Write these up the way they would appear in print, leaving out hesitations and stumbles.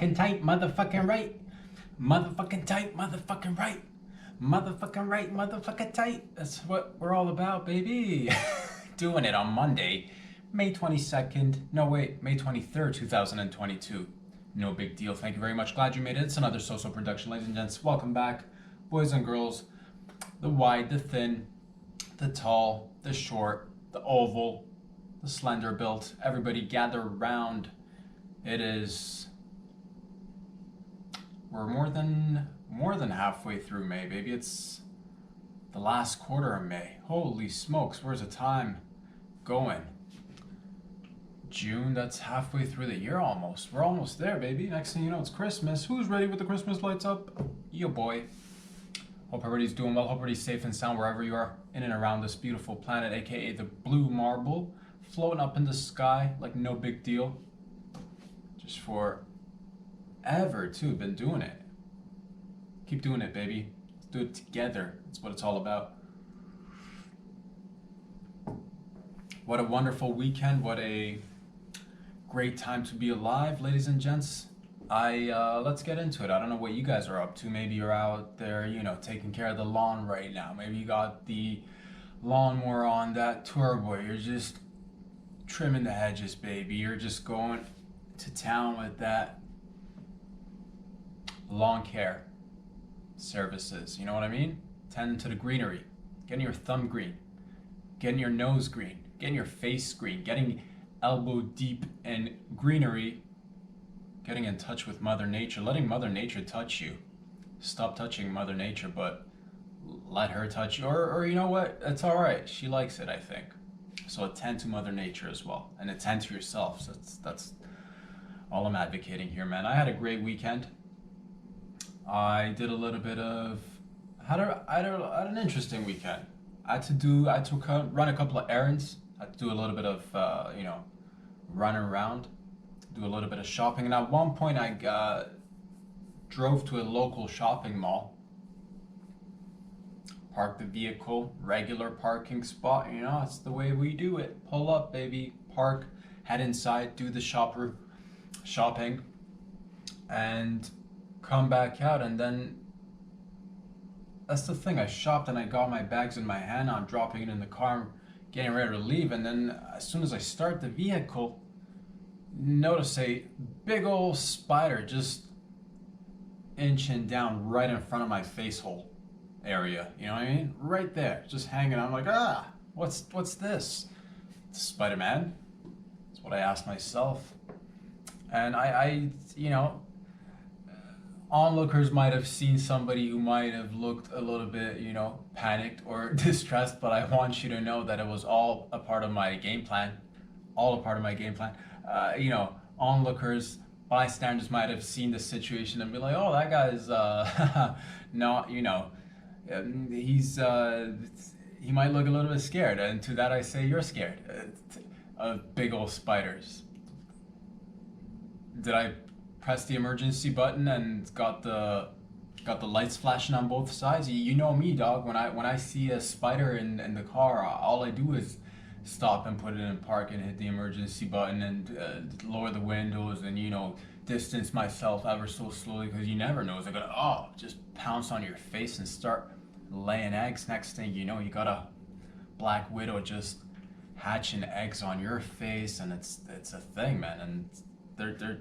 Motherfucking tight, motherfucking right. Motherfucking tight, motherfucking right. Motherfucking right, motherfucking tight. That's what we're all about, baby. Doing it on Monday, May 22nd. No, wait, May 23rd, 2022. No big deal. Thank you very much. Glad you made it. It's another social production, ladies and gents. Welcome back, boys and girls. The wide, the thin, the tall, the short, the oval, the slender built. Everybody gather around. We're more than halfway through May, baby. It's the last quarter of May. Holy smokes, where's the time going? June, that's halfway through the year almost. We're almost there, baby. Next thing you know, it's Christmas. Who's ready with the Christmas lights up? Yo, boy. Hope everybody's doing well. Hope everybody's safe and sound wherever you are in and around this beautiful planet, aka the blue marble, floating up in the sky like no big deal. Just forever, too. Been doing it. Keep doing it, baby. Let's do it together. That's what it's all about. What a wonderful weekend. What a great time to be alive, ladies and gents. Let's get into it. I don't know what you guys are up to. Maybe you're out there, taking care of the lawn right now. Maybe you got the lawnmower on that turbo. You're just trimming the hedges, baby. You're just going to town with that lawn care services. You know what I mean? Tending to the greenery. Getting your thumb green. Getting your nose green. Getting your face green. Getting elbow deep in greenery. Getting in touch with Mother Nature, letting Mother Nature touch you. Stop touching Mother Nature, but let her touch you. Or you know what? It's all right. She likes it, I think. So attend to Mother Nature as well, and attend to yourself. So that's all I'm advocating here, man. I had a great weekend. I did a little bit of. I had an interesting weekend. I had to run a couple of errands. I had to do a little bit of run around. Do a little bit of shopping, and at one point I drove to a local shopping mall, parked the vehicle, regular parking spot, it's the way we do it. Pull up, baby, park, head inside, do the shopping, and come back out. And then that's the thing, I shopped and I got my bags in my hand, I'm dropping it in the car, getting ready to leave, and then as soon as I start the vehicle, notice a big old spider just inching down right in front of my face hole area. You know what I mean? Right there, just hanging. I'm like, what's this? Spider-Man? That's what I asked myself. And I onlookers might have seen somebody who might have looked a little bit, panicked or distressed, but I want you to know that it was all a part of my game plan. All a part of my game plan. Onlookers, bystanders might have seen the situation and be like, oh, that guy's not, he might look a little bit scared. And to that I say, you're scared of big old spiders. Did I press the emergency button and got the lights flashing on both sides? You know me, dog. When I see a spider in the car, all I do is stop and put it in park and hit the emergency button and lower the windows and distance myself ever so slowly, because you never know, is it gonna just pounce on your face and start laying eggs. Next thing you know, you got a black widow just hatching eggs on your face, and it's a thing, man. And they're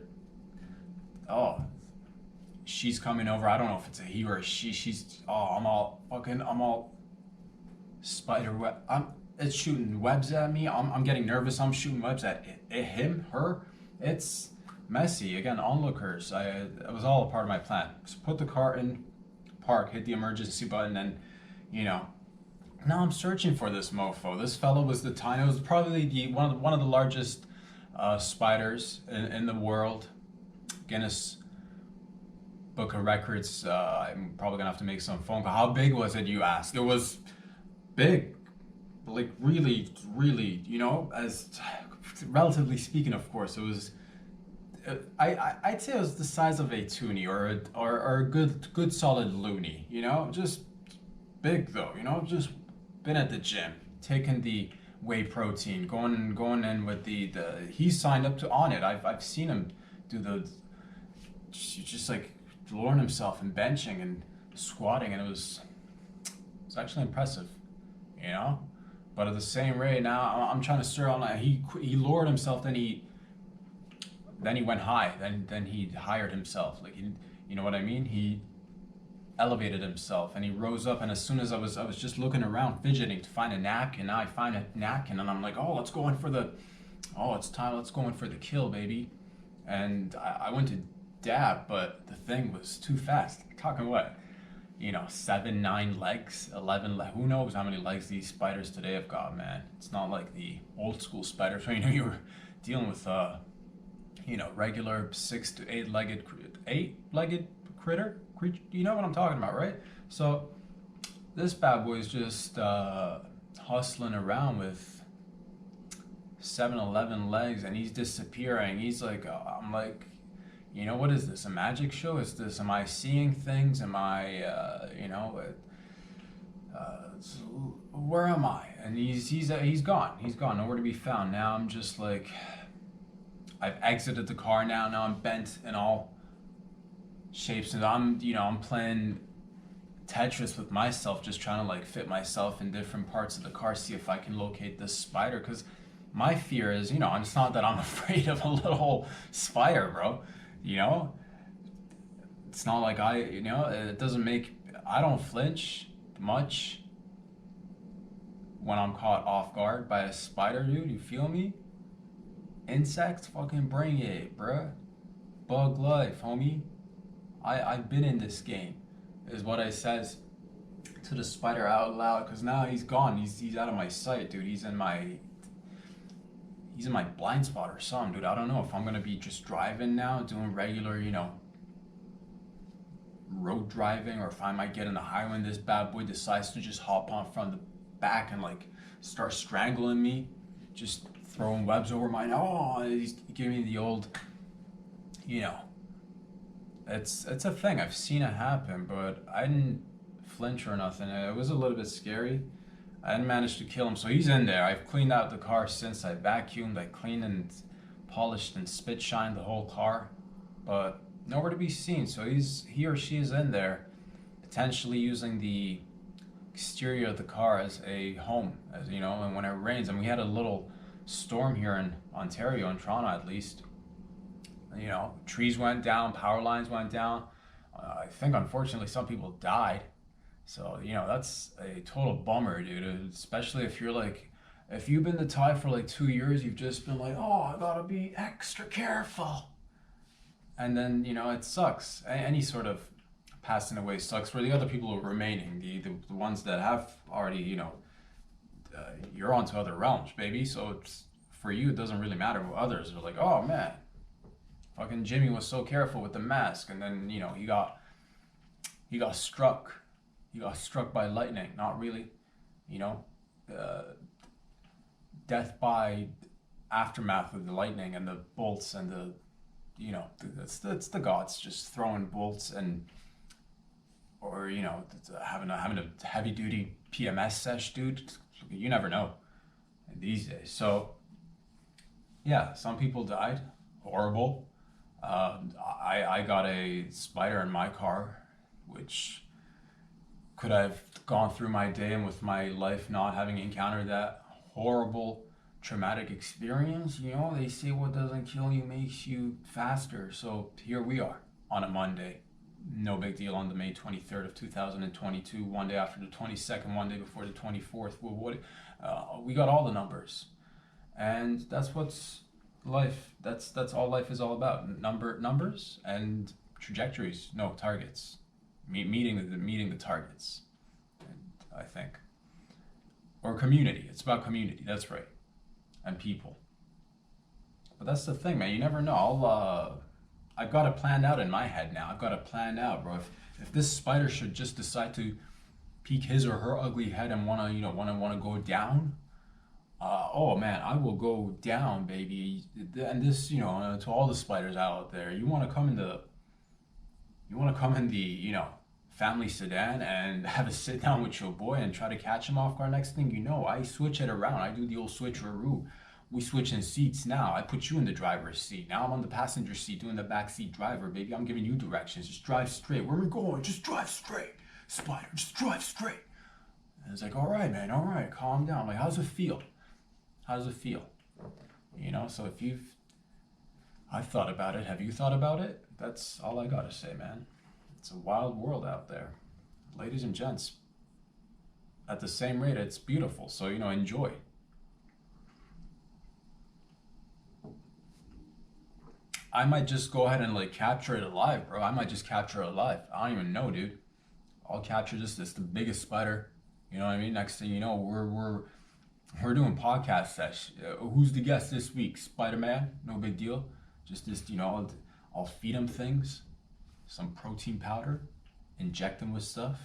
she's coming over. I don't know if it's a he or a she. I'm all spider web. It's shooting webs at me. I'm getting nervous. I'm shooting webs at him, her. It's messy. Again, onlookers. It was all a part of my plan. So put the car in park, hit the emergency button, and now I'm searching for this mofo. This fellow was the tiny. It was probably one of the largest spiders in the world. Guinness Book of Records. I'm probably gonna have to make some phone call. How big was it, you ask? It was big. Like really, as relatively speaking, of course, it was. I'd say it was the size of a toonie or a good solid loony. Just big though. Just been at the gym, taking the whey protein, going in with the he signed up on it. I've seen him do the just like lowering himself and benching and squatting, and it's actually impressive, you know. But at the same rate, now I'm trying to stir all night. He lowered himself, then he went high, then he hired himself. Like you know what I mean? He elevated himself and he rose up. And as soon as I was just looking around, fidgeting to find a napkin. Now I find a napkin, and I'm like, oh, let's go in for the, oh, it's time. Let's go in for the kill, baby. And I went to dab, but the thing was too fast. Talking what? 7, 9 legs, 11 legs. Who knows how many legs these spiders today have got, man. It's not like the old school spiders where you were dealing with regular 6 to 8-legged critter. You know what I'm talking about, right? So this bad boy is just hustling around with 7, 11 legs, and he's disappearing. He's like, I'm like, what is this? A magic show? Am I seeing things? Am I, where am I? And he's gone. He's gone. Nowhere to be found. Now I'm just like, I've exited the car now. Now I'm bent in all shapes, and I'm playing Tetris with myself, just trying to like fit myself in different parts of the car, see if I can locate this spider. Because my fear is, it's not that I'm afraid of a little spider, bro. It's not like it doesn't make, I don't flinch much when I'm caught off guard by a spider, dude. You feel me? Insects, fucking bring it, bruh. Bug life, homie. I've been in this game, is what I says to the spider out loud, because now he's gone. He's out of my sight, dude. He's in my blind spot or something, dude. I don't know if I'm gonna be just driving now, doing regular, road driving, or if I might get in the highway and this bad boy decides to just hop on from the back and like start strangling me, just throwing webs over my, he's giving me the old, it's a thing. I've seen it happen, but I didn't flinch or nothing. It was a little bit scary. I didn't manage to kill him, so he's in there. I've cleaned out the car since. I vacuumed, I cleaned and polished and spit shined the whole car, but nowhere to be seen. So he or she is in there, potentially using the exterior of the car as a home, and when it rains, and we had a little storm here in Ontario, in Toronto at least, trees went down, power lines went down. I think unfortunately some people died. So, that's a total bummer, dude. Especially if you've been the type for like 2 years, you've just been like, oh, I gotta be extra careful. And then, it sucks. Any sort of passing away sucks for the other people who are remaining, the ones that have already, you're on to other realms, baby. So it's, for you, it doesn't really matter what others are like, oh man, fucking Jimmy was so careful with the mask. And then, he got struck. He got struck by lightning. Not really, death by aftermath of the lightning and the bolts and the, it's the gods just throwing bolts or having a heavy duty PMS sesh, dude. You never know these days. So yeah, some people died. Horrible. I got a spider in my car, which could have gone through my day and with my life not having encountered that horrible traumatic experience. They say what doesn't kill you makes you faster. So here we are on a Monday. No big deal, on the May 23rd of 2022, one day after the 22nd, one day before the 24th. We got all the numbers. And that's what's life. That's all life is all about. Numbers and trajectories. No, targets. Meeting the targets, I think, or community. It's about community. That's right, and people. But that's the thing, man. You never know. I've got it planned out in my head now. I've got it planned out, bro. If this spider should just decide to peek his or her ugly head and wanna go down, oh man, I will go down, baby. And this, to all the spiders out there, you want to come in the family sedan and have a sit down with your boy and try to catch him off guard. Next thing you know, I switch it around. I do the old switcheroo. We switching seats now. I put you in the driver's seat. Now I'm on the passenger seat doing the backseat driver, baby. I'm giving you directions. Just drive straight. Where are we going? Just drive straight. Spider, just drive straight. And it's like, all right, man, all right, calm down. Like, how's it feel? How does it feel? You know, so I've thought about it. Have you thought about it? That's all I gotta say, man. It's a wild world out there. Ladies and gents, at the same rate, it's beautiful. So, you know, enjoy. I might just go ahead and like capture it alive, bro. I might just capture it alive. I don't even know, dude. I'll capture this the biggest spider. You know what I mean? Next thing you know, we're doing podcast session. Who's the guest this week? Spider-Man? No big deal. Just this, you know, I'll feed him things, some protein powder, inject him with stuff,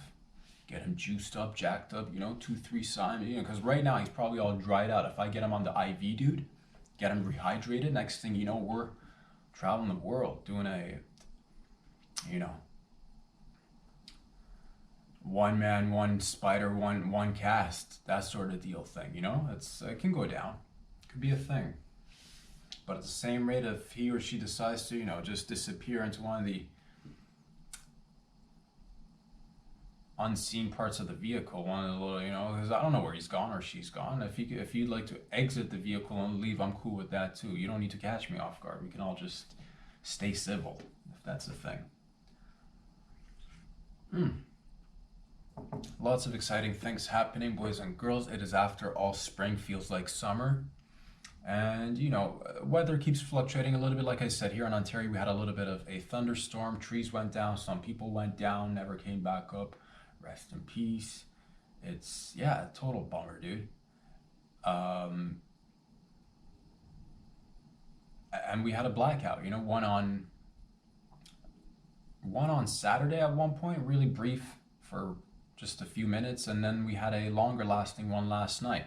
get him juiced up, jacked up, you know, 2-3 signs, you know, because right now he's probably all dried out. If I get him on the IV, dude, get him rehydrated, next thing you know, we're traveling the world doing a, you know, one man, one spider, one cast, that sort of deal thing, you know? It can go down. It could be a thing. But at the same rate, if he or she decides to, you know, just disappear into one of the unseen parts of the vehicle, one of the little, you know, because I don't know where he's gone or she's gone. If you'd like to exit the vehicle and leave, I'm cool with that too. You don't need to catch me off guard. We can all just stay civil, if that's the thing. Lots of exciting things happening, boys and girls. It is after all spring, feels like summer. And, you know, weather keeps fluctuating a little bit. Like I said, here in Ontario, we had a little bit of a thunderstorm. Trees went down. Some people went down, never came back up. Rest in peace. It's, yeah, a total bummer, dude. And we had a blackout, you know, one on Saturday at one point, really brief for just a few minutes. And then we had a longer lasting one last night.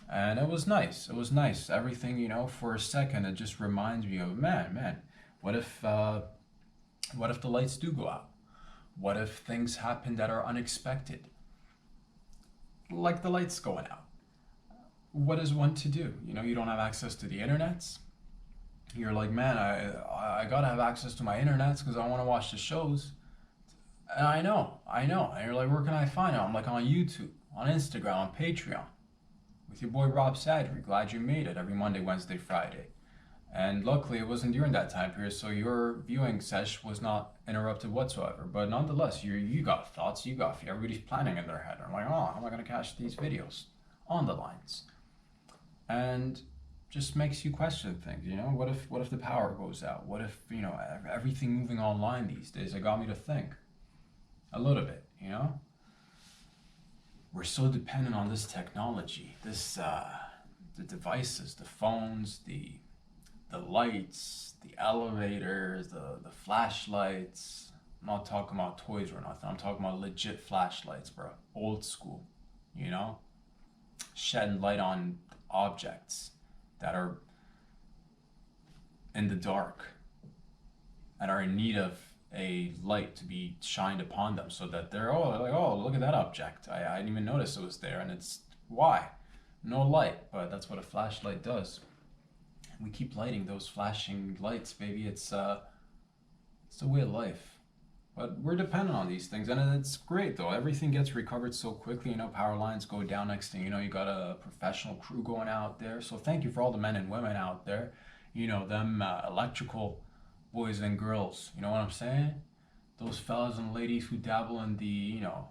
And it was nice. It was nice. Everything, you know, for a second, it just reminds me of, man, what if the lights do go out? What if things happen that are unexpected? Like the lights going out. What is one to do? You know, you don't have access to the internets. You're like, man, I gotta have access to my internets because I want to watch the shows. And I know. And you're like, where can I find it? I'm like, on YouTube, on Instagram, on Patreon. With your boy Rob Sadri, Glad You Made It, every Monday, Wednesday, Friday. And luckily it wasn't during that time period, so your viewing sesh was not interrupted whatsoever. But nonetheless, you got thoughts, you got fear, everybody's planning in their head. I'm like, oh, how am I gonna catch these videos? On the lines. And just makes you question things, you know? What if the power goes out? What if, you know, everything moving online these days? It got me to think a little bit, you know? We're so dependent on this technology, the devices, the phones, the lights, the elevators, the flashlights. I'm not talking about toys or nothing. I'm talking about legit flashlights, bro. Old school, you know? Shedding light on objects that are in the dark and are in need of a light to be shined upon them so that they're like, oh, look at that object. I didn't even notice it was there. And it's why? No light, but that's what a flashlight does. We keep lighting those flashing lights, baby. It's the way of life. But we're dependent on these things, and it's great though. Everything gets recovered so quickly. You know, power lines go down. Next thing you know, you got a professional crew going out there. So thank you for all the men and women out there. You know, them electrical boys and girls. You know what I'm saying? Those fellas and ladies who dabble in the, you know,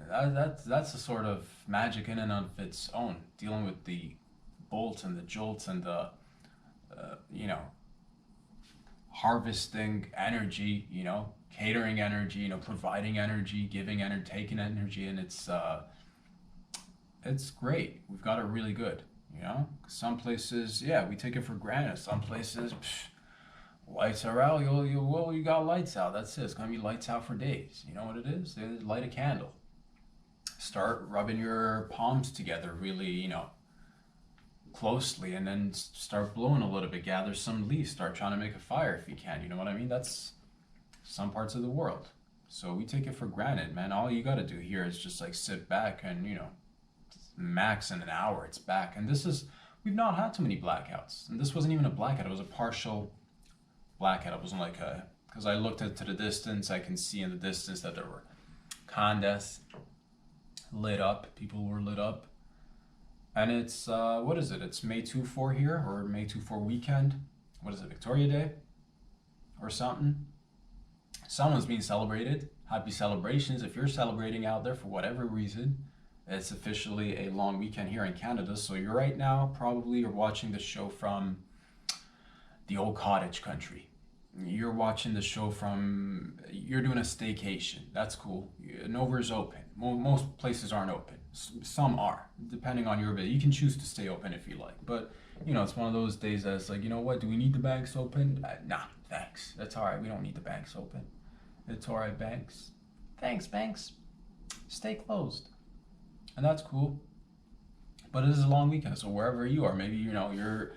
that's a sort of magic in and of its own. Dealing with the bolts and the jolts and the, you know, harvesting energy, you know, catering energy, you know, providing energy, giving energy, taking energy, and it's great. We've got it really good, you know. Some places, yeah, we take it for granted. Some places, lights are out. You got lights out. That's it. It's gonna be lights out for days. You know what it is? Light a candle. Start rubbing your palms together, really, you know, closely, and then start blowing a little bit. Gather some leaves. Start trying to make a fire if you can. You know what I mean? That's some parts of the world. So we take it for granted, man. All you gotta do here is just like sit back and, you know, max in an hour, it's back. And this is we've not had too many blackouts. And this wasn't even a blackout, it was a partial blackout. It wasn't like a, because I looked into the distance, I can see in the distance that there were condes lit up, people were lit up. And it's, what is it? It's May 2-4 here, or May 2-4 weekend. What is it, Victoria Day? Or something? Someone's being celebrated. Happy celebrations. If you're celebrating out there for whatever reason, it's officially a long weekend here in Canada. So you're right now, probably you're watching the show from the old cottage country. You're watching the show from, you're doing a staycation. That's cool. Nowhere's open. Most places aren't open. Some are, depending on your ability. You can choose to stay open if you like. But, you know, it's one of those days that's like, you know what, do we need the banks open? Nah, thanks. That's all right. We don't need the banks open. It's all right, banks. Thanks, banks. Stay closed. And that's cool. But it is a long weekend, so wherever you are, maybe, you know, you're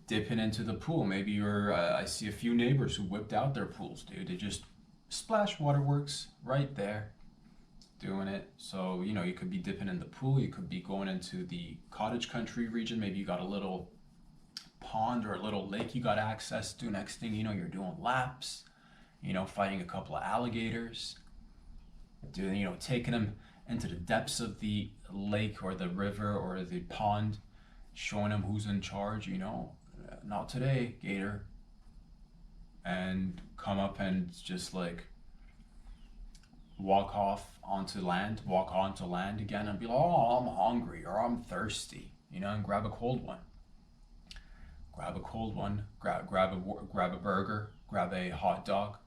dipping into the pool. Maybe you're, I see a few neighbors who whipped out their pools, dude. They just splash waterworks right there, doing it. So, you know, you could be dipping in the pool. You could be going into the cottage country region. Maybe you got a little pond or a little lake you got access to. Next thing you know, you're doing laps, you know, fighting a couple of alligators, doing, you know, taking them into the depths of the lake or the river or the pond, showing them who's in charge, you know. Not today, gator. And come up and just like walk onto land again and be like, oh, I'm hungry or I'm thirsty, you know, and grab a cold one. Grab a grab a burger, grab a hot dog,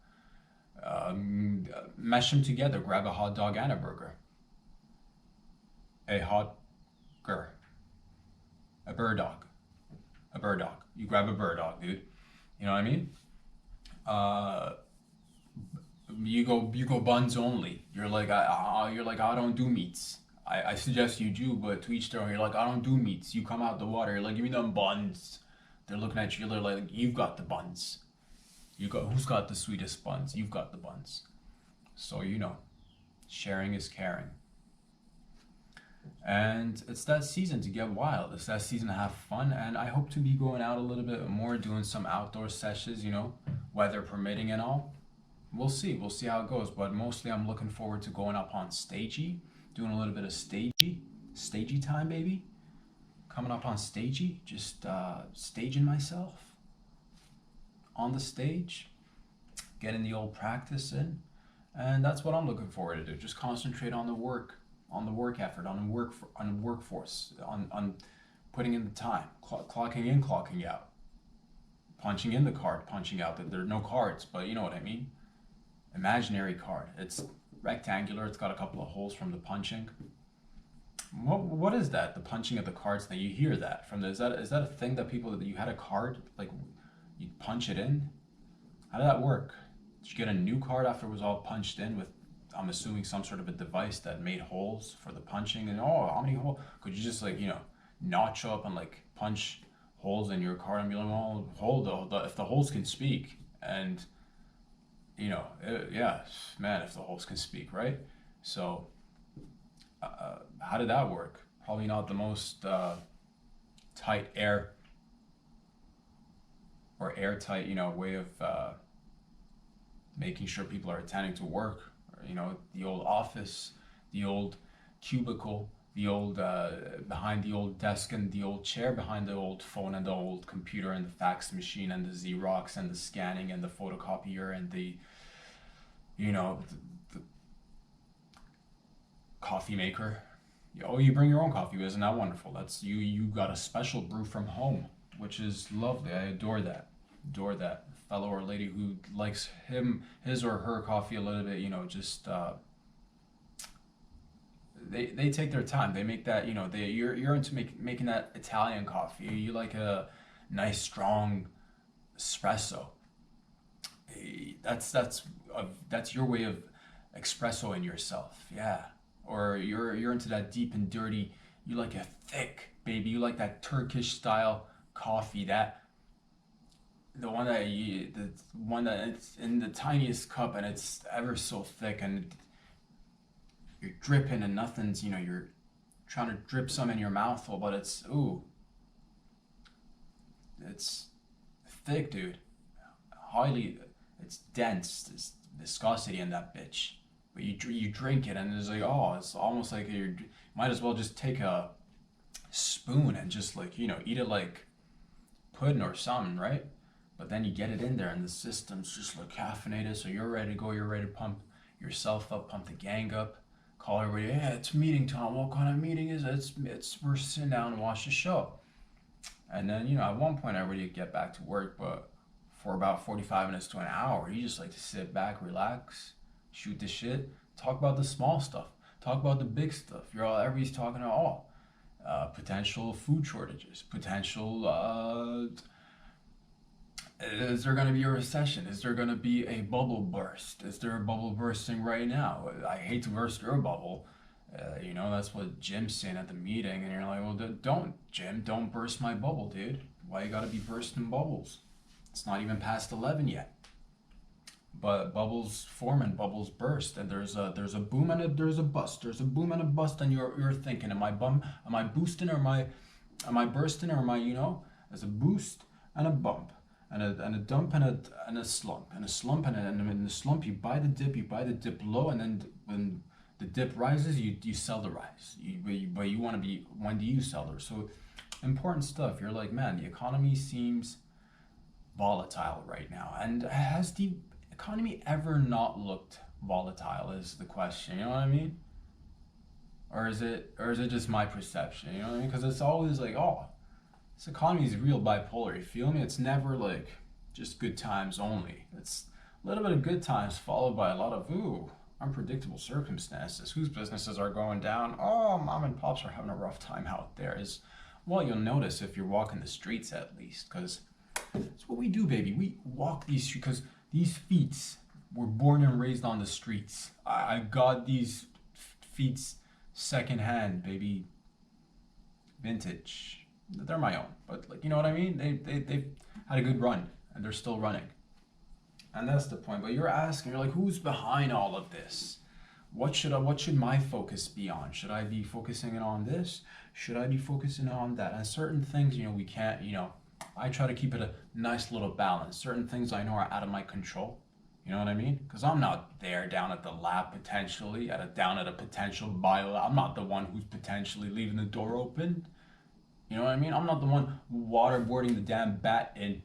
mesh them together, grab a hot dog and a burger. A bird dog. You grab a bird dog, dude. You know what I mean? You go buns only. You're like I don't do meats. I suggest you do, but to each their own. You're like, I don't do meats. You come out the water. You're like, give me them buns. They're looking at you. They're like, you've got the buns. Who's got the sweetest buns? You've got the buns. So, you know, sharing is caring. And it's that season to get wild. It's that season to have fun. And I hope to be going out a little bit more, doing some outdoor sessions, you know, weather permitting and all. We'll see how it goes. But mostly I'm looking forward to going up on stagey, doing a little bit of stagey time, baby. Coming up on stagey, just staging myself on the stage, getting the old practice in. And that's what I'm looking forward to do. Just concentrate on the work effort, on the workforce, on putting in the time, clocking in, clocking out, punching in the card, punching out. That there are no cards, but you know what I mean. Imaginary card. It's rectangular. It's got a couple of holes from the punching. What is that? The punching of the cards thing. You hear that from the, is that a thing that people, that you had a card, like you punch it in? How did that work? Did you get a new card after it was all punched in with, I'm assuming, some sort of a device that made holes for the punching? And how many holes? Could you just like, you know, notch up and like punch holes in your card and be like, well, if the holes can speak, and you know, yeah, man, if the holes can speak, right? So how did that work? Probably not the most tight airtight, you know, way of making sure people are attending to work. Or, you know, the old office, the old cubicle, the old behind the old desk and the old chair behind the old phone and the old computer and the fax machine and the Xerox and the scanning and the photocopier and the, you know, the coffee maker. Oh, you bring your own coffee. Isn't that wonderful? That's you got a special brew from home, which is lovely. I adore that. Fellow or lady who likes his or her coffee a little bit, you know, just they take their time. They make that, you know, you're into making that Italian coffee. You like a nice strong espresso. That's your way of espressoing yourself. Yeah. Or you're into that deep and dirty. You like a thick, baby. You like that Turkish style coffee, the one that it's in the tiniest cup and it's ever so thick and you're dripping and nothing's, you know, you're trying to drip some in your mouthful, but it's, ooh, it's thick, dude. Highly, it's dense. There's viscosity in that bitch. But you drink it and it's like, oh, it's almost like you might as well just take a spoon and just like, eat it like pudding or something, right? But then you get it in there and the system's just like caffeinated, so you're ready to go, you're ready to pump yourself up, pump the gang up, call everybody, yeah, it's meeting time. What kind of meeting is it? It's we're sitting down and watch the show. And then, at one point everybody would get back to work, but for about 45 minutes to an hour, you just like to sit back, relax, shoot the shit, talk about the small stuff, talk about the big stuff. Everybody's talking about potential food shortages, potential is there going to be a recession? Is there going to be a bubble burst? Is there a bubble bursting right now? I hate to burst your bubble. That's what Jim's saying at the meeting. And you're like, well, don't, Jim, don't burst my bubble, dude. Why you got to be bursting bubbles? It's not even past 11 yet. But bubbles form and bubbles burst. And there's a boom and there's a bust. There's a boom and a bust. And you're thinking, am I boosting or am I bursting or am I, there's a boost and a bump. And a dump and a slump, and a slump and in the slump you buy the dip low, and then when the dip rises you sell the rise. But you want to be, when do you sell it? So important stuff. You're like, man, the economy seems volatile right now, and has the economy ever not looked volatile? Is the question. You know what I mean? Or is it just my perception? You know what I mean? Because it's always like, oh, this economy is real bipolar, you feel me? It's never like just good times only. It's a little bit of good times followed by a lot of, unpredictable circumstances. Whose businesses are going down? Oh, mom and pops are having a rough time out there. Well, you'll notice if you're walking the streets at least, because it's what we do, baby. We walk these streets because these feet were born and raised on the streets. I got these feet secondhand, baby. Vintage. They're my own, but like, you know what I mean? They've had a good run and they're still running. And that's the point. But you're like, who's behind all of this? What should my focus be on? Should I be focusing on this? Should I be focusing on that? And certain things, we can't, I try to keep it a nice little balance. Certain things I know are out of my control. You know what I mean? Because I'm not there down at the lab potentially, down at a potential bio. I'm not the one who's potentially leaving the door open. You know what I mean? I'm not the one waterboarding the damn bat in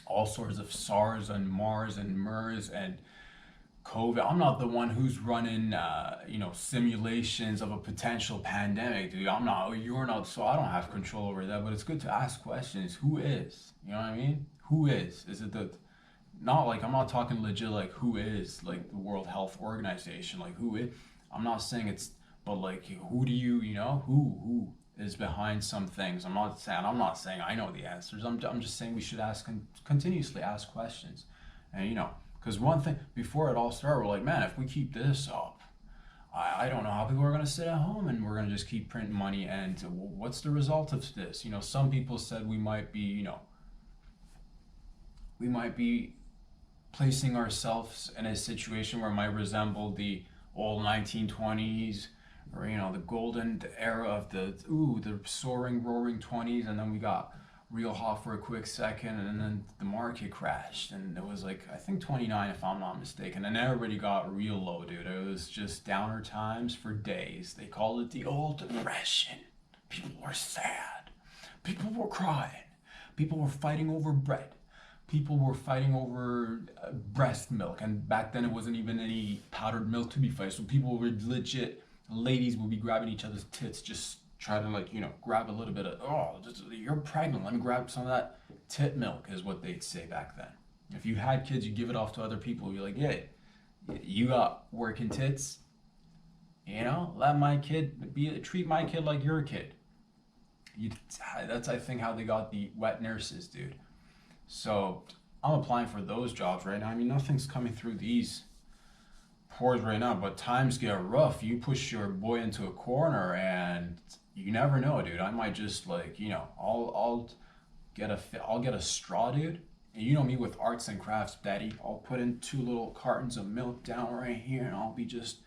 all sorts of SARS and MARS and MERS and COVID. I'm not the one who's running, simulations of a potential pandemic, dude. You're not, so I don't have control over that, but it's good to ask questions. Who is? You know what I mean? Who is? Is it not like, I'm not talking legit like who is, like the World Health Organization, like who is? I'm not saying it's, but like, who do you, who is behind some things. I'm not saying I know the answers. I'm just saying we should continuously ask questions. And because one thing, before it all started, we're like, man, if we keep this up, I don't know how people are going to sit at home and we're going to just keep printing money. And what's the result of this? Some people said we might be placing ourselves in a situation where it might resemble the old 1920s, or the golden era of the soaring, roaring 20s, and then we got real hot for a quick second, and then the market crashed, and it was like, I think 29 if I'm not mistaken, and everybody got real low, dude. It was just downer times for days. They called it the old depression. People were sad, people were crying, people were fighting over bread, people were fighting over breast milk, and back then it wasn't even any powdered milk to be fighting, so people were legit, ladies would be grabbing each other's tits, just try to grab a little bit of, you're pregnant, let me grab some of that tit milk, is what they'd say back then. If you had kids, you give it off to other people. You're like, hey, you got working tits, let my kid treat my kid like your kid. That's, I think, how they got the wet nurses, dude. So I'm applying for those jobs right now. I mean, nothing's coming through these pores right now, but times get rough. You push your boy into a corner and you never know, dude. I might just I'll get a straw, dude. And you know me with arts and crafts, daddy. I'll put in 2 little cartons of milk down right here, and I'll be just,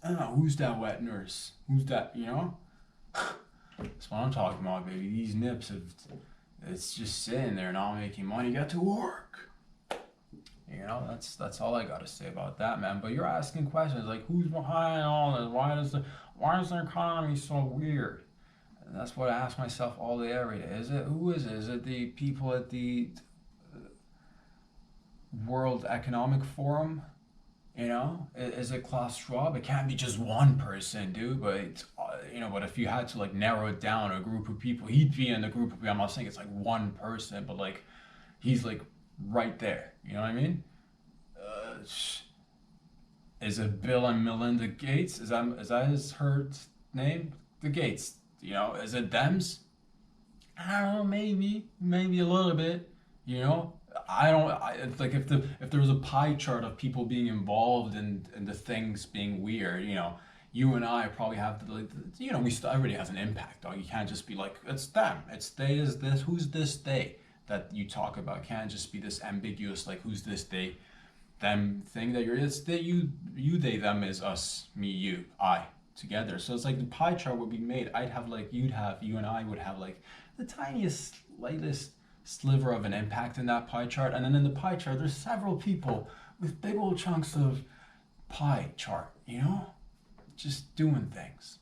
who's that wet nurse? Who's that, That's what I'm talking about, baby. These nips have, it's just sitting there not making money. Get to work. You know, that's all I gotta say about that, man. But you're asking questions like, who's behind all this? Why is the economy so weird? And that's what I ask myself all day, every day. Who is it? Is it the people at the World Economic Forum? You know, is it Klaus Schwab? It can't be just one person, dude. But it's, but if you had to like narrow it down, a group of people, he'd be in the group of people. I'm not saying it's like one person, but like he's like right there. You know what I mean? Uh, is it Bill and Melinda Gates? Is that her name? The Gates. You know, is it them's? I don't know, maybe a little bit. You know, I don't. It's like if there was a pie chart of people being involved in the things being weird, you and I probably have to like, everybody has an impact. Dog. You can't just be like it's them, it's they, is this, who's this they that you talk about. It can't just be this ambiguous like who's this they, them thing that it's they, you they them is us, me, you, I together. So it's like the pie chart would be made. I'd have like you and I would have like the tiniest, lightest sliver of an impact in that pie chart, and then in the pie chart there's several people with big old chunks of pie chart, just doing things.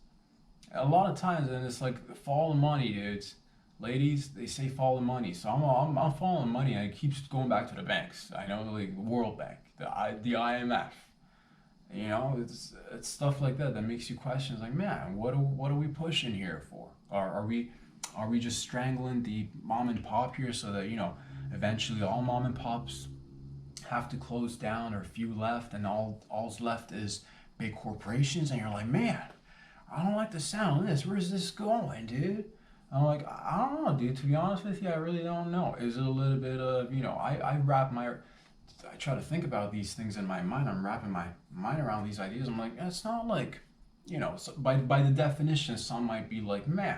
A lot of times, and it's like follow the money, dudes. Ladies, they say follow the money, so I'm following money, and it keeps going back to the banks. I know, like the World Bank, the IMF. It's stuff like that that makes you question. It's like, man, what are we pushing here for? Are we just strangling the mom and pop here so that eventually all mom and pops have to close down, or a few left, and all's left is big corporations? And you're like, man, I don't like the sound of this. Where's this going, dude? I'm like, I don't know, dude. To be honest with you, I really don't know. Is it a little bit of, I try to think about these things in my mind. I'm wrapping my mind around these ideas. I'm like, it's not like, so by the definition, some might be like, man,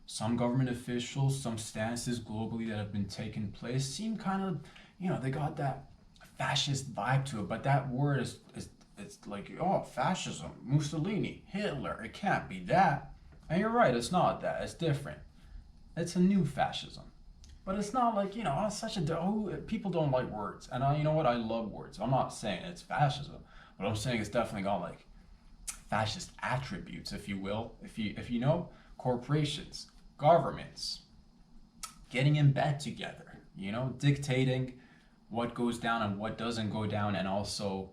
some government officials, some stances globally that have been taking place seem kind of, they got that fascist vibe to it. But that word is it's like, oh, fascism, Mussolini, Hitler. It can't be that. And you're right, it's not that. It's different. It's a new fascism. But it's not like, it's such people don't like words. And you know what? I love words. I'm not saying it's fascism, but I'm saying it's definitely got like fascist attributes, if you will. If you know, corporations, governments, getting in bed together, dictating what goes down and what doesn't go down, and also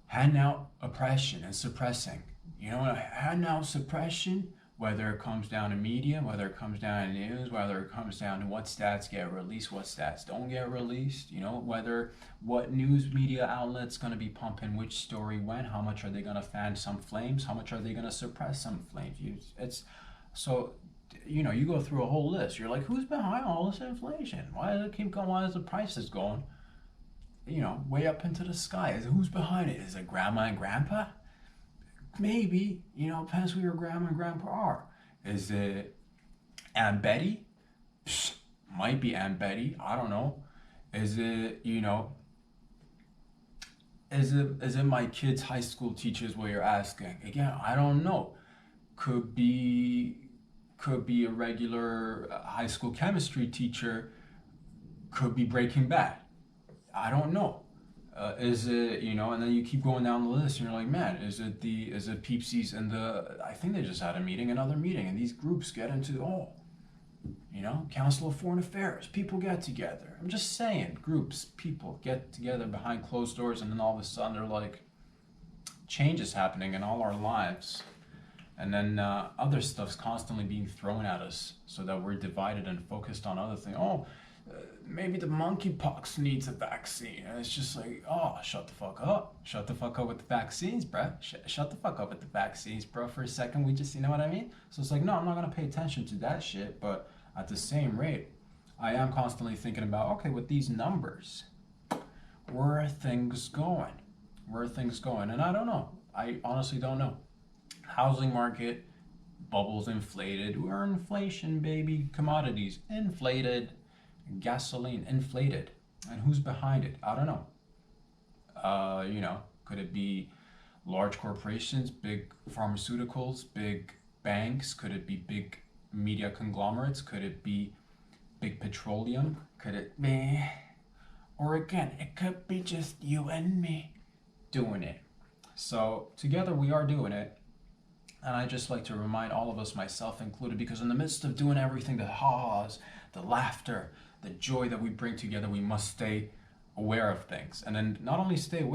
handing out oppression and suppressing. Handing out suppression, whether it comes down to media, whether it comes down to news, whether it comes down to what stats get released, what stats don't get released, whether what news media outlet's going to be pumping which story when, how much are they going to fan some flames, how much are they going to suppress some flames. You go through a whole list. You're like, who's behind all this inflation? Why does it keep going? Why is the prices going, way up into the sky? Who's behind it? Is it grandma and grandpa? Maybe, depends who your grandma and grandpa are. Is it Aunt Betty? Might be Aunt Betty. I don't know. Is it, is it my kids' high school teachers what you're asking? Again, I don't know. Could be a regular high school chemistry teacher. Could be Breaking Bad. I don't know. Is it, and then you keep going down the list, and you're like, man, is it Peepsies and I think they just had another meeting, and these groups get into, Council of Foreign Affairs, people get together. I'm just saying, groups, people get together behind closed doors, and then all of a sudden they're like, change is happening in all our lives. And then other stuff's constantly being thrown at us so that we're divided and focused on other things. Maybe the monkeypox needs a vaccine. And it's just like, oh, shut the fuck up. Shut the fuck up with the vaccines, bruh. Shut the fuck up with the vaccines, bro. For a second, we just, you know what I mean? So it's like, no, I'm not going to pay attention to that shit. But at the same rate, I am constantly thinking about, okay, with these numbers, where are things going? Where are things going? And I don't know. I honestly don't know. Housing market, bubbles inflated. We're inflation, baby. Commodities inflated. Gasoline inflated. And who's behind it? I don't know. Could it be large corporations, big pharmaceuticals, big banks? Could it be big media conglomerates? Could it be big petroleum? Could it be? Or again, it could be just you and me doing it. So together we are doing it. And I just like to remind all of us, myself included, because in the midst of doing everything, the ha-has, the laughter, the joy that we bring together, we must stay aware of things. And then not only stay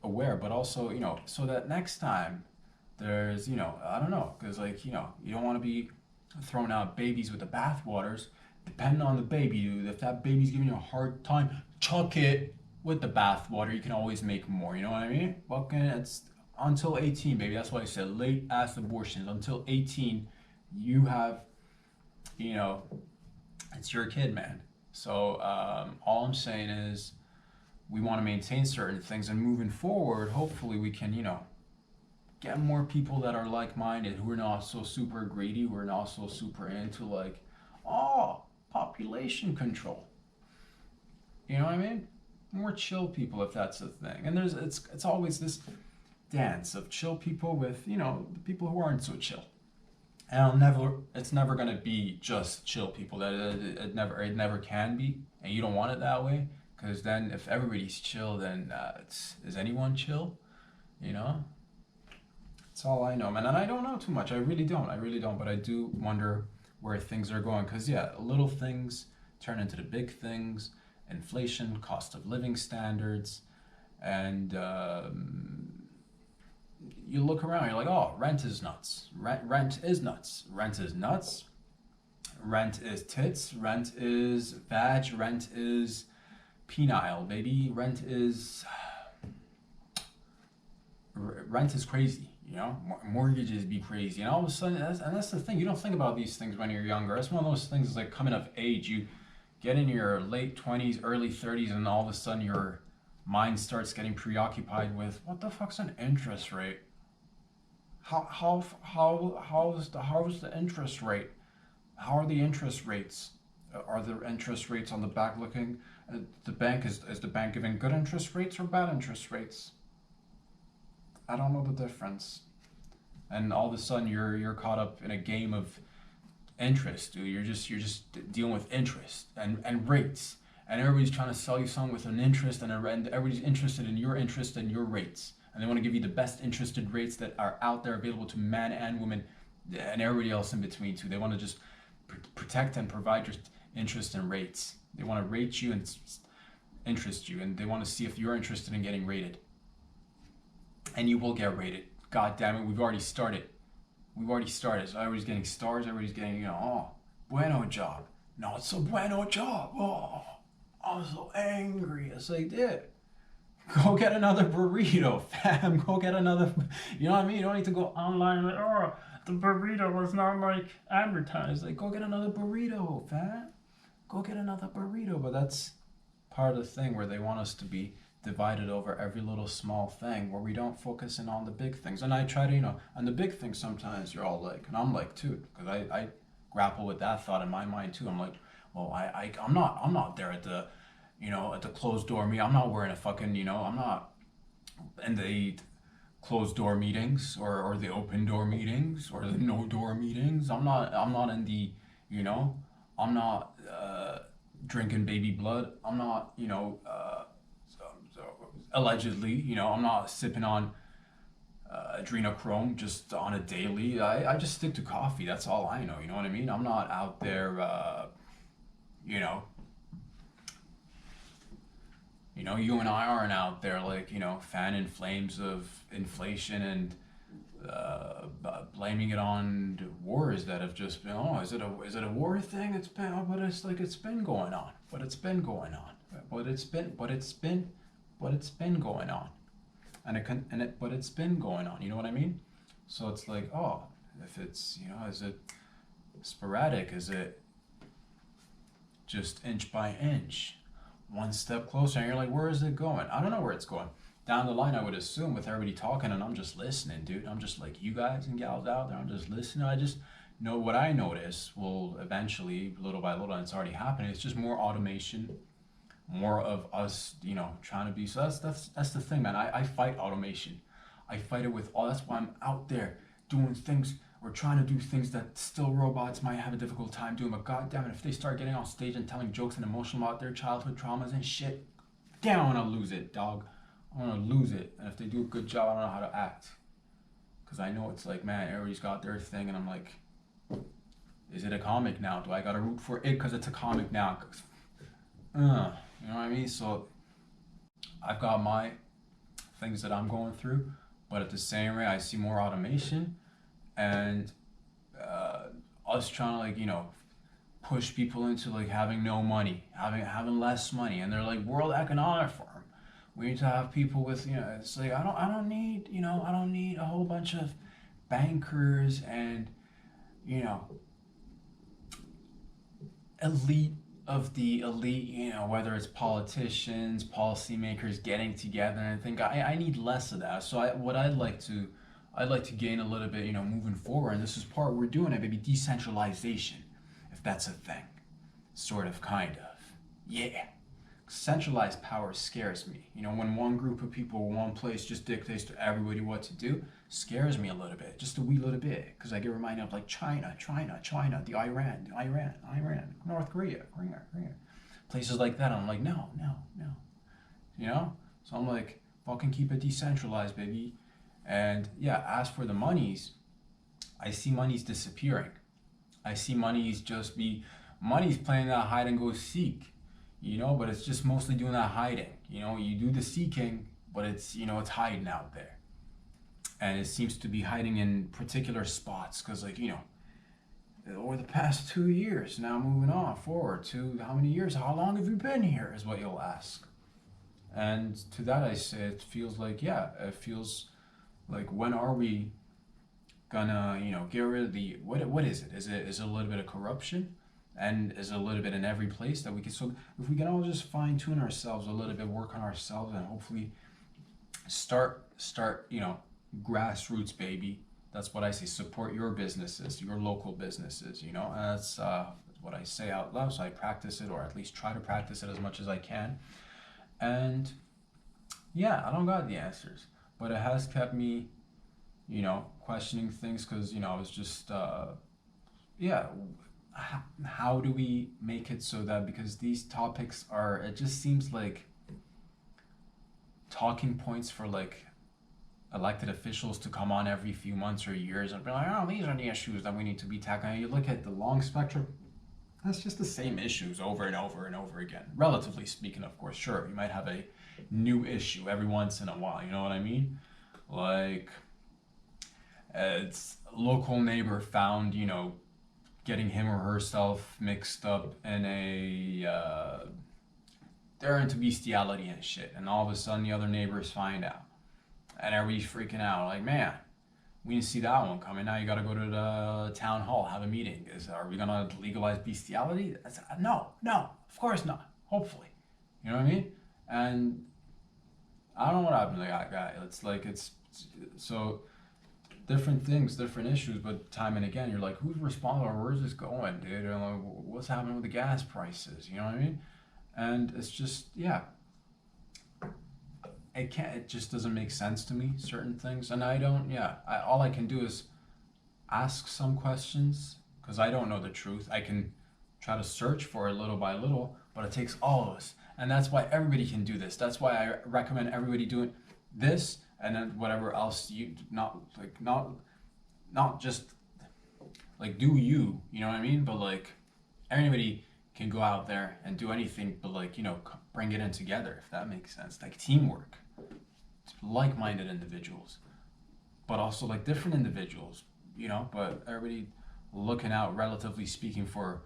aware, but also, so that next time there's, I don't know, because like, you don't want to be throwing out babies with the bathwaters. Depending on the baby, dude, if that baby's giving you a hard time, chuck it with the bathwater. You can always make more, you know what I mean? Fucking, it's until 18, baby. That's why I said late ass abortions. Until 18, you have, it's your kid, man. So all I'm saying is we want to maintain certain things, and moving forward, hopefully we can, get more people that are like-minded, who are not so super greedy, who are not so super into like, population control. You know what I mean? More chill people, if that's the thing. And it's always this dance of chill people with, the people who aren't so chill. And it's never gonna be just chill people. That it never can be, and you don't want it that way. Because then, if everybody's chill, then is anyone chill? That's all I know, man. And I don't know too much. I really don't. But I do wonder where things are going. Because little things turn into the big things. Inflation, cost of living standards, and you look around, you're like, oh, rent is nuts. Rent is nuts. Rent is nuts. Rent is tits. Rent is vag. Rent is penile, baby. Rent is crazy. Mortgages be crazy, and all of a sudden, that's the thing. You don't think about these things when you're younger. It's one of those things like coming of age. You get in your late 20s, early 30s, and all of a sudden your mind starts getting preoccupied with what the fuck's an interest rate? How is the interest rate? How are the interest rates? Are the interest rates on the back looking? The bank is the bank giving good interest rates or bad interest rates? I don't know the difference. And all of a sudden you're caught up in a game of interest, dude. You're just dealing with interest and rates, and everybody's trying to sell you something with an interest, and everybody's interested in your interest and your rates, and they want to give you the best interested rates that are out there available to men and women and everybody else in between too. They want to just protect and provide your interest and rates. They want to rate you and interest you, and they want to see if you're interested in getting rated, and you will get rated. God damn it, we've already started. So everybody's getting stars, everybody's getting, bueno job. No, it's a bueno job. Oh, I'm so angry. It's like, dude, go get another burrito, fam. Go get another, you know what I mean? You don't need to go online like, the burrito was not like advertised. Like, go get another burrito, fam. Go get another burrito. But that's part of the thing where they want us to be divided over every little small thing, where we don't focus in on the big things. And I try to, on the big things sometimes you're all like, and I'm like too, because I grapple with that thought in my mind too. I'm like, well, I'm not there at the, at the closed door meeting. I'm not wearing a fucking, I'm not in the closed door meetings or the open door meetings or the no door meetings. I'm not in the, I'm not drinking baby blood. I'm not, allegedly, I'm not sipping on adrenochrome just on a daily. I just stick to coffee. That's all I know. You know what I mean? I'm not out there, you and I aren't out there like, fanning flames of inflation and blaming it on wars that have just been, is it a war thing? It's been, but it's been going on. But it's been going on. But it's been going on, but it's been going on. You know what I mean? So it's like, if it's, is it sporadic? Is it just inch by inch, one step closer? And you're like, where is it going? I don't know where it's going. Down the line, I would assume, with everybody talking, and I'm just listening, dude. I'm just like, you guys and gals out there, I'm just listening. I just know what I notice will eventually, little by little, and it's already happening. It's just more automation. More of us, trying to be. So that's the thing, man. I fight automation. I fight it with all. That's why I'm out there doing things or trying to do things that still robots might have a difficult time doing. But god damn it, if they start getting on stage and telling jokes and emotional about their childhood traumas and shit, damn, I want to lose it, dog. I want to lose it. And if they do a good job, I don't know how to act. Because I know it's like, man, everybody's got their thing, and I'm like, is it a comic now? Do I got to root for it because it's a comic now? You know what I mean? So I've got my things that I'm going through, but at the same rate, I see more automation and us trying to, like, you know, push people into like having no money, having less money, and they're like World Economic Forum. We need to have people with, you know, it's like I don't need, you know, I don't need a whole bunch of bankers and, you know, elite of the elite, you know, whether it's politicians, policymakers getting together. And I think I need less of that. So I'd like to gain a little bit, you know, moving forward. And this is part we're doing it, maybe decentralization, if that's a thing, sort of, kind of, yeah. Centralized power scares me. You know, when one group of people, one place just dictates to everybody what to do, scares me a little bit, just a wee little bit, because I get reminded of like China, the Iran, North Korea, places like that. I'm like, no, you know. So I'm like, fucking keep it decentralized, baby. And yeah, as for the monies, I see monies disappearing. I see monies money's playing that hide and go seek. You know, but it's just mostly doing that hiding. You know, you do the seeking, but it's, you know, it's hiding out there. And it seems to be hiding in particular spots because, like, you know, over the past 2 years, now moving on forward to how many years, how long have you been here is what you'll ask. And to that I say, it feels like, yeah, it feels like, when are we gonna, you know, get rid of the, what is it? Is it a little bit of corruption? And is a little bit in every place that we can, so if we can all just fine tune ourselves a little bit, work on ourselves, and hopefully start, you know, grassroots, baby. That's what I say. Support your businesses, your local businesses, you know, and that's what I say out loud. So I practice it, or at least try to practice it as much as I can. And yeah, I don't got the answers, but it has kept me, you know, questioning things, because, you know, I was just, yeah, how do we make it so that, because these topics are, it just seems like talking points for like elected officials to come on every few months or years and be like, oh, these are the issues that we need to be tackling. You look at the long spectrum, that's just the same issues over and over and over again. Relatively speaking, of course, sure, you might have a new issue every once in a while, you know what I mean? Like, it's local neighbor found, you know, getting him or herself mixed up in they're into bestiality and shit, and all of a sudden the other neighbors find out, and everybody's freaking out, like, man, we didn't see that one coming. Now you got to go to the town hall, have a meeting. Are we gonna legalize bestiality? No, of course not. Hopefully, you know what I mean? And I don't know what happened to that guy. It's like, it's so different things, different issues, but time and again, you're like, who's responsible, or where's this going, dude? And like, what's happening with the gas prices? You know what I mean? And it's just, yeah, it just doesn't make sense to me, certain things. And I don't, yeah, all I can do is ask some questions, because I don't know the truth. I can try to search for it little by little, but it takes all of us. And that's why everybody can do this. That's why I recommend everybody doing this, and then whatever else you, not just like do you know what I mean? But like, anybody can go out there and do anything, but like, you know, bring it in together, if that makes sense. Like teamwork, like-minded individuals, but also like different individuals, you know, but everybody looking out, relatively speaking, for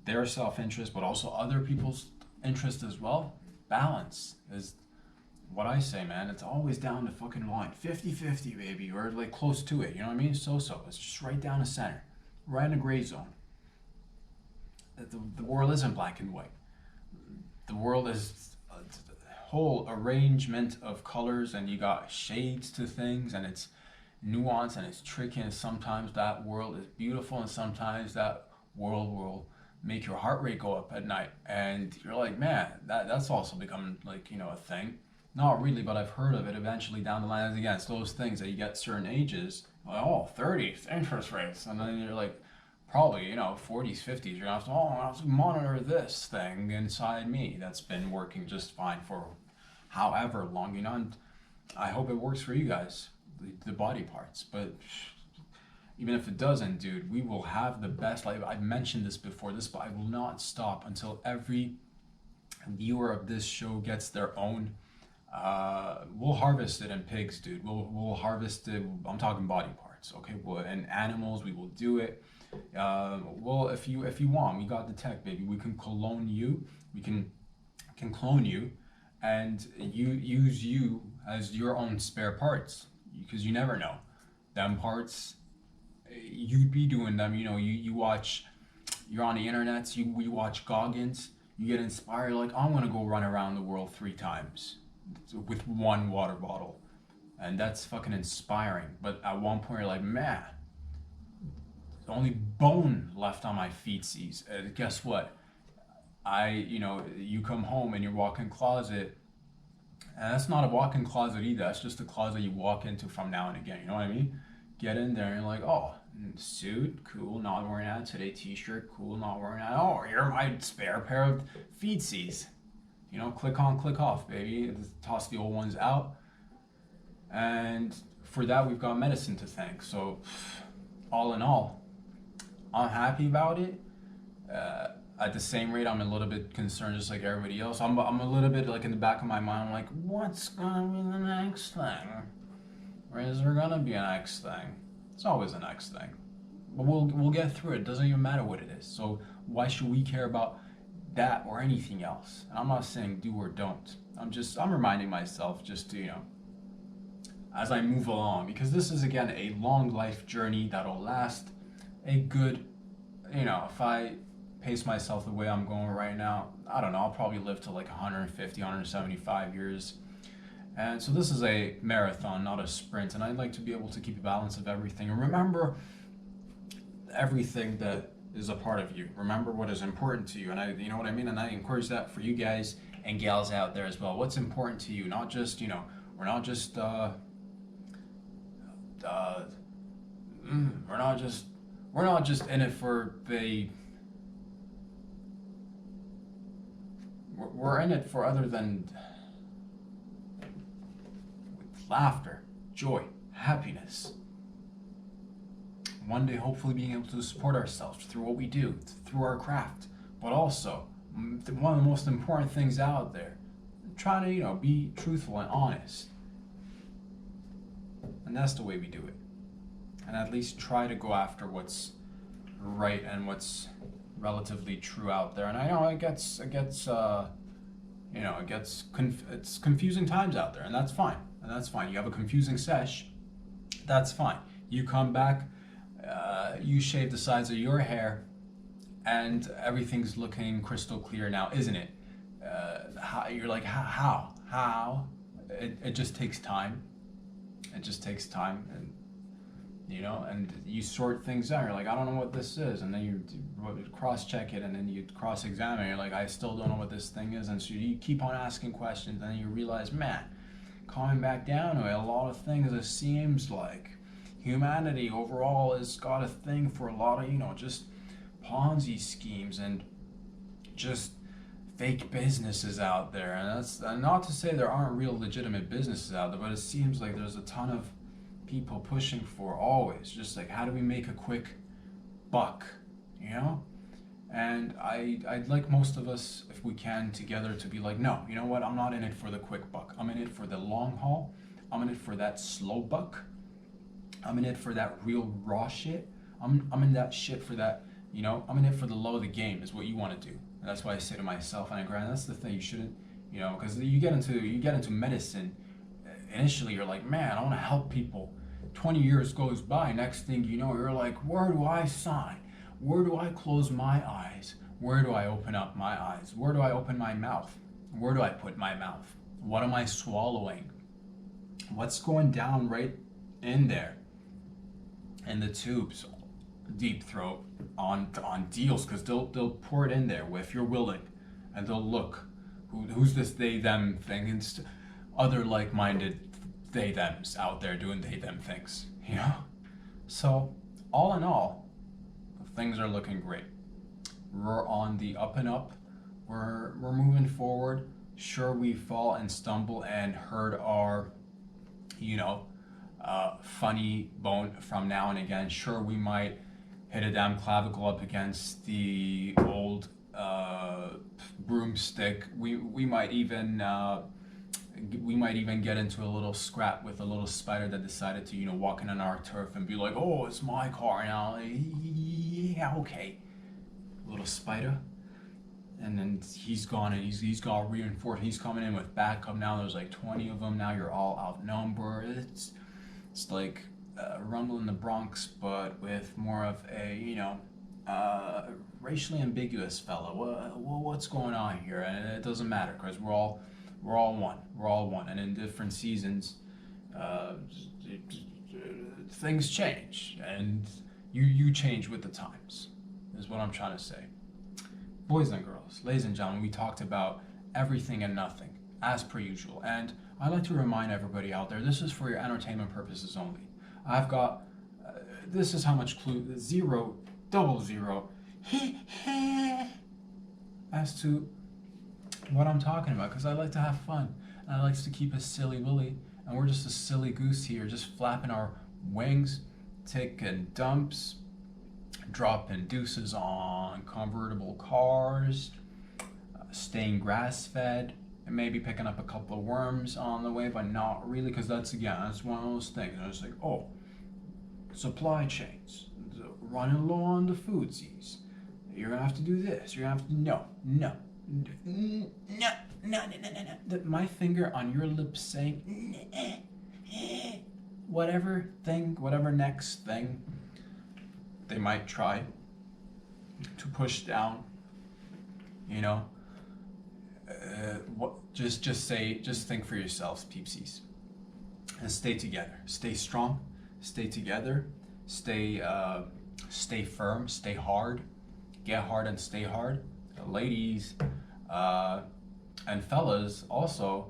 their self-interest, but also other people's interest as well. Balance is what I say, man. It's always down the fucking line. 50-50, baby, or like close to it, you know what I mean? So. It's just right down the center, right in the gray zone. The world isn't black and white. The world is a whole arrangement of colors, and you got shades to things, and it's nuanced, and it's tricky, and sometimes that world is beautiful, and sometimes that world will make your heart rate go up at night, and you're like, man, that's also becoming like, you know, a thing. Not really, but I've heard of it eventually down the line. Again, it's those things that you get certain ages, like, oh, 30s, interest rates. And then you're like, probably, 40s, 50s, you're gonna have to, oh, I have to monitor this thing inside me that's been working just fine for however long, and I hope it works for you guys, the body parts. But even if it doesn't, dude, we will have the best. Like I've mentioned this before, but I will not stop until every viewer of this show gets their own. We'll harvest it in pigs, dude. We'll harvest it. I'm talking body parts, okay? Well, and animals, we will do it. Well, if you want, we got the tech, baby. We can clone you. We can clone you, and you use you as your own spare parts, because you never know. Them parts, you'd be doing them. You watch. You're on the internet. We watch Goggins. You get inspired. Like, I'm gonna go run around the world 3 times with one water bottle, and that's fucking inspiring. But at one point, you're like, man, the only bone left on my feetsies. Guess what? You come home and your walk-in closet, and that's not a walk-in closet either. That's just a closet you walk into from now and again. You know what I mean? Get in there and you're like, oh, suit, cool, not wearing that today. T-shirt, cool, not wearing that. Oh, you're my spare pair of feetsies. Click on, click off, baby. Toss the old ones out. And for that, we've got medicine to thank. So, all in all, I'm happy about it. At the same rate, I'm a little bit concerned, just like everybody else. I'm a little bit like in the back of my mind, I'm like, what's gonna be the next thing? Or is there gonna be a next thing? It's always the next thing. But we'll get through it. It doesn't even matter what it is. So why should we care about that or anything else? And I'm not saying do or don't. I'm reminding myself just to, as I move along, because this is again a long life journey that'll last a good, if I pace myself the way I'm going right now, I don't know, I'll probably live to like 150, 175 years. And so this is a marathon, not a sprint. And I'd like to be able to keep a balance of everything. And remember everything that is a part of you. Remember what is important to you. And you know what I mean? And I encourage that for you guys and gals out there as well. What's important to you? Not just, we're not just, we're not just in it for we're in it for other than laughter, joy, happiness. One day, hopefully, being able to support ourselves through what we do, through our craft, but also one of the most important things out there, trying to be truthful and honest, and that's the way we do it. And at least try to go after what's right and what's relatively true out there. And I know it's confusing times out there, and that's fine. You have a confusing sesh, that's fine. You come back, you shave the sides of your hair, and everything's looking crystal clear now, isn't it? You're like, how? It just takes time. It just takes time, and and you sort things out. You're like, I don't know what this is, and then you cross-check it, and then you cross-examine. You're like, I still don't know what this thing is, and so you keep on asking questions, and then you realize, man, coming back down to it, a lot of things, it seems like humanity overall has got a thing for a lot of, just Ponzi schemes and just fake businesses out there. And that's not to say there aren't real legitimate businesses out there, but it seems like there's a ton of people pushing for always just like, how do we make a quick buck, And I'd like most of us, if we can, together to be like, no, you know what, I'm not in it for the quick buck. I'm in it for the long haul. I'm in it for that slow buck. I'm in it for that real raw shit. I'm in that shit for that, I'm in it for the low of the game is what you want to do. And that's why I say to myself, and I grant that's the thing, you shouldn't, because you get into medicine, initially you're like, man, I want to help people. 20 years goes by, next thing you know, you're like, where do I sign? Where do I close my eyes? Where do I open up my eyes? Where do I open my mouth? Where do I put my mouth? What am I swallowing? What's going down right in there? In the tubes, deep throat, on deals, because they'll pour it in there if you're willing, and they'll look, who's this they them thing, and other like-minded they thems out there doing they them things, you know. So all in all, things are looking great. We're on the up and up. We're moving forward. Sure, we fall and stumble and hurt our, you know, funny bone from now and again. Sure, we might hit a damn clavicle up against the old broomstick. We might even get into a little scrap with a little spider that decided to, you know, walk in on our turf and be like, oh, it's my car now. Yeah, okay. Little spider. And then he's gone and he's got reinforced. He's coming in with backup now. There's like 20 of them now. You're all outnumbered. It's like Rumble in the Bronx, but with more of a, you know, racially ambiguous fella. What's going on here? And it doesn't matter because we're all one. We're all one. And in different seasons, things change, and you change with the times. Is what I'm trying to say. Boys and girls, ladies and gentlemen, we talked about everything and nothing, as per usual. And I'd like to remind everybody out there, this is for your entertainment purposes only. I've got, this is how much clue, 000, as to what I'm talking about, because I like to have fun, and I like to keep it silly willy, and we're just a silly goose here, just flapping our wings, taking dumps, dropping deuces on convertible cars, staying grass-fed, and maybe picking up a couple of worms on the way, but not really, because that's one of those things. And it's like, oh, supply chains, running low on the foodsies. You're gonna have to do this. You're gonna have to no. My finger on your lips saying whatever next thing they might try to push down, you know. Just think for yourselves, peepsies, and stay together, stay strong, stay together, stay firm, stay hard, get hard and stay hard. Ladies and fellas also,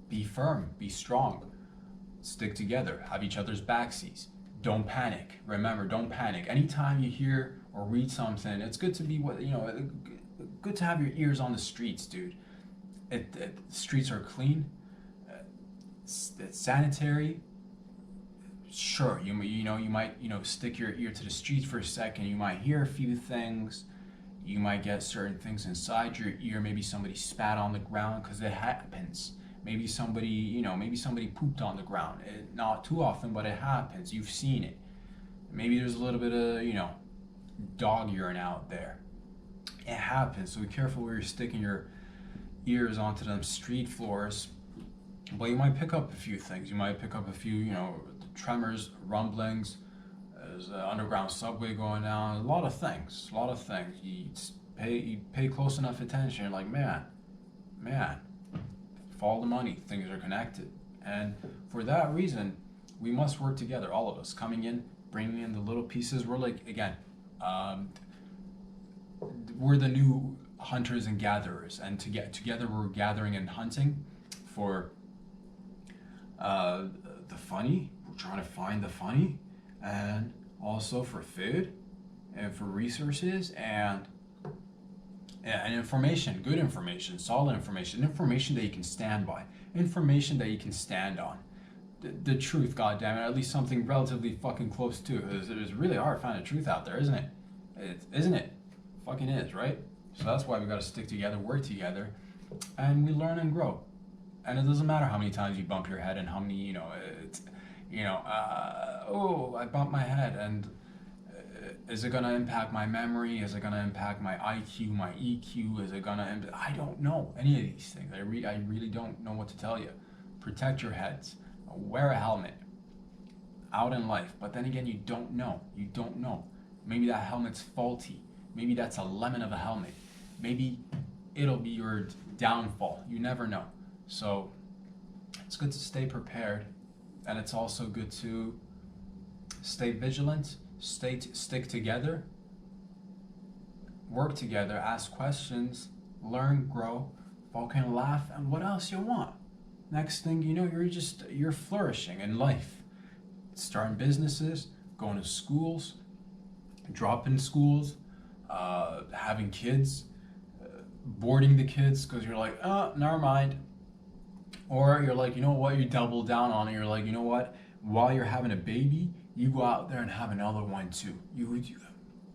be firm, be strong, stick together, have each other's backsies. Don't panic. Remember, don't panic. Anytime you hear or read something, it's good to be good to have your ears on the streets, dude. Streets are clean. It's sanitary. Sure, you might stick your ear to the streets for a second. You might hear a few things. You might get certain things inside your ear. Maybe somebody spat on the ground, because it happens. Maybe somebody pooped on the ground. Not too often, but it happens. You've seen it. Maybe there's a little bit of, dog urine out there. It happens. So be careful where you're sticking your ears onto them street floors. But you might pick up a few things. You might pick up a few, tremors, rumblings. There's an underground subway going down. A lot of things. You pay close enough attention. You're like, man. Follow the money. Things are connected. And for that reason, we must work together, all of us, coming in, bringing in the little pieces. We're like, again, we're the new hunters and gatherers, and together we're gathering and hunting for the funny. We're trying to find the funny, and also for food, and for resources, and information, good information, solid information that you can stand by, information that you can stand on. The truth, goddammit, at least something relatively fucking close to. It's really hard to find the truth out there, isn't it? Isn't it? Fucking is, right? So that's why we gotta stick together, work together, and we learn and grow. And it doesn't matter how many times you bump your head and how many, I bumped my head, and is it gonna impact my memory? Is it gonna impact my IQ, my EQ? Is it gonna I don't know any of these things. I really don't know what to tell you. Protect your heads. Wear a helmet out in life. But then again, you don't know. Maybe that helmet's faulty. Maybe that's a lemon of a helmet. Maybe it'll be your downfall. You never know. So it's good to stay prepared, and it's also good to stay vigilant, stick together, work together, ask questions, learn, grow, fucking laugh, and what else you want? Next thing you know, you're flourishing in life, starting businesses, going to schools, dropping schools, having kids, boarding the kids because you're like, oh, never mind. Or you're like, you know what, you double down on it. You're like, you know what, while you're having a baby, you go out there and have another one too.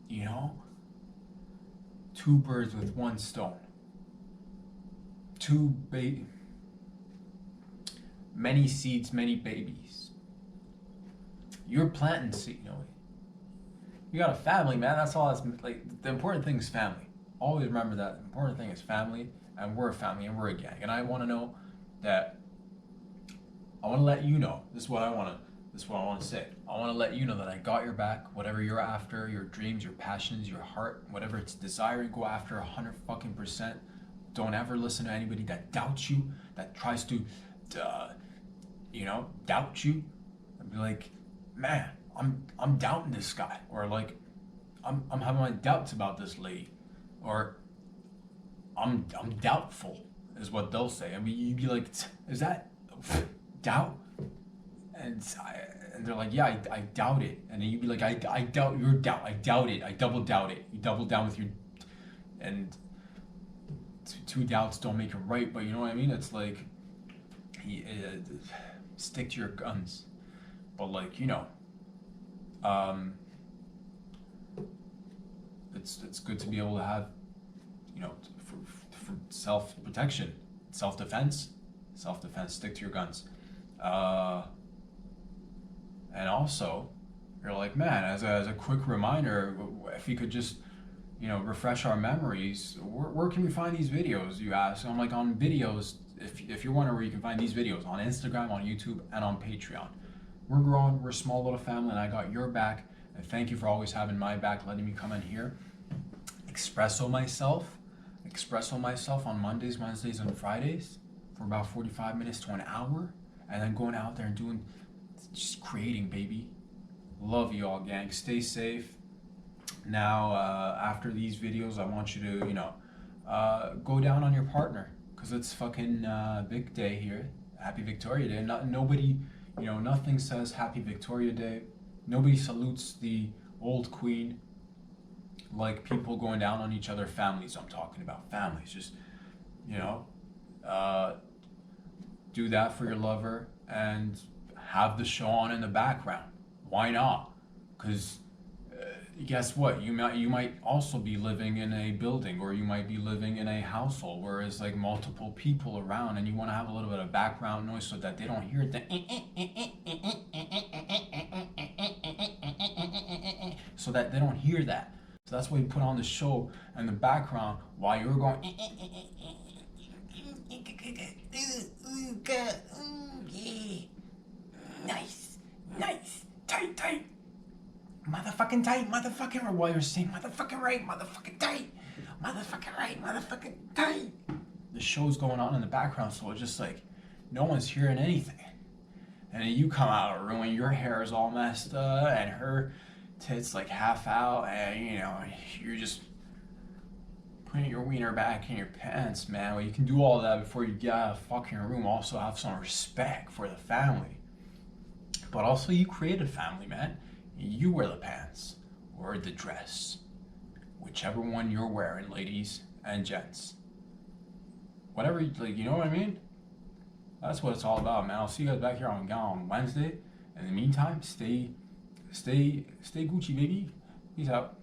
You know, two birds with one stone. Many seeds, many babies. You're planting seed, you know. You got a family, man. That's all. That's like the important thing is family. Always remember that. The important thing is family, and we're a family, and we're a gang. And I want to know that. I want to let you know. This is what I want to. This is what I want to say. I want to let you know that I got your back. Whatever you're after, your dreams, your passions, your heart, whatever it's desiring, go after 100%. Don't ever listen to anybody that doubts you, that tries to, doubt you. And be like, man, I'm doubting this guy, or like, I'm having my doubts about this lady, or I'm doubtful, is what they'll say. I mean, you'd be like, is that doubt? And they're like, yeah, I doubt it. And then you'd be like, I doubt your doubt. I doubt it. I double doubt it. You double down with your, and two doubts don't make it right. But you know what I mean? It's like, stick to your guns. But like, it's good to be able to have, for self-protection, self-defense, stick to your guns. And also, you're like, man, as a quick reminder, if you could just, refresh our memories, where can we find these videos, you ask? I'm like, on videos, if you're wondering where you can find these videos, on Instagram, on YouTube, and on Patreon. We're growing, we're a small little family, and I got your back, and thank you for always having my back, letting me come in here, expresso myself on Mondays, Wednesdays, and Fridays for about 45 minutes to an hour, and then going out there and just creating, baby. Love you all, gang. Stay safe. Now, after these videos, I want you to, go down on your partner, because it's fucking big day here. Happy Victoria Day. Nobody, nothing says Happy Victoria Day. Nobody salutes the old queen like people going down on each other. Families, I'm talking about. Families. Just, do that for your lover and have the show on in the background. Why not? Because guess what? You might also be living in a building, or you might be living in a household where there's like multiple people around, and you want to have a little bit of background noise so that they don't hear the so that they don't hear that. So that's why you put on the show in the background while you're going. Nice, tight, motherfucking tight, motherfucking right, while you're saying motherfucking right, motherfucking tight, motherfucking right, motherfucking tight. The show's going on in the background, so it's just like, no one's hearing anything. And then you come out of the room and your hair is all messed up, and her tits like half out, and you're just putting your wiener back in your pants, man. Well, you can do all that before you get out of the fucking room. Also have some respect for the family. But also, you created a family, man. You wear the pants or the dress, whichever one you're wearing, ladies and gents. Whatever, you know what I mean? That's what it's all about, man. I'll see you guys back here on Wednesday. In the meantime, stay Gucci, baby. Peace out.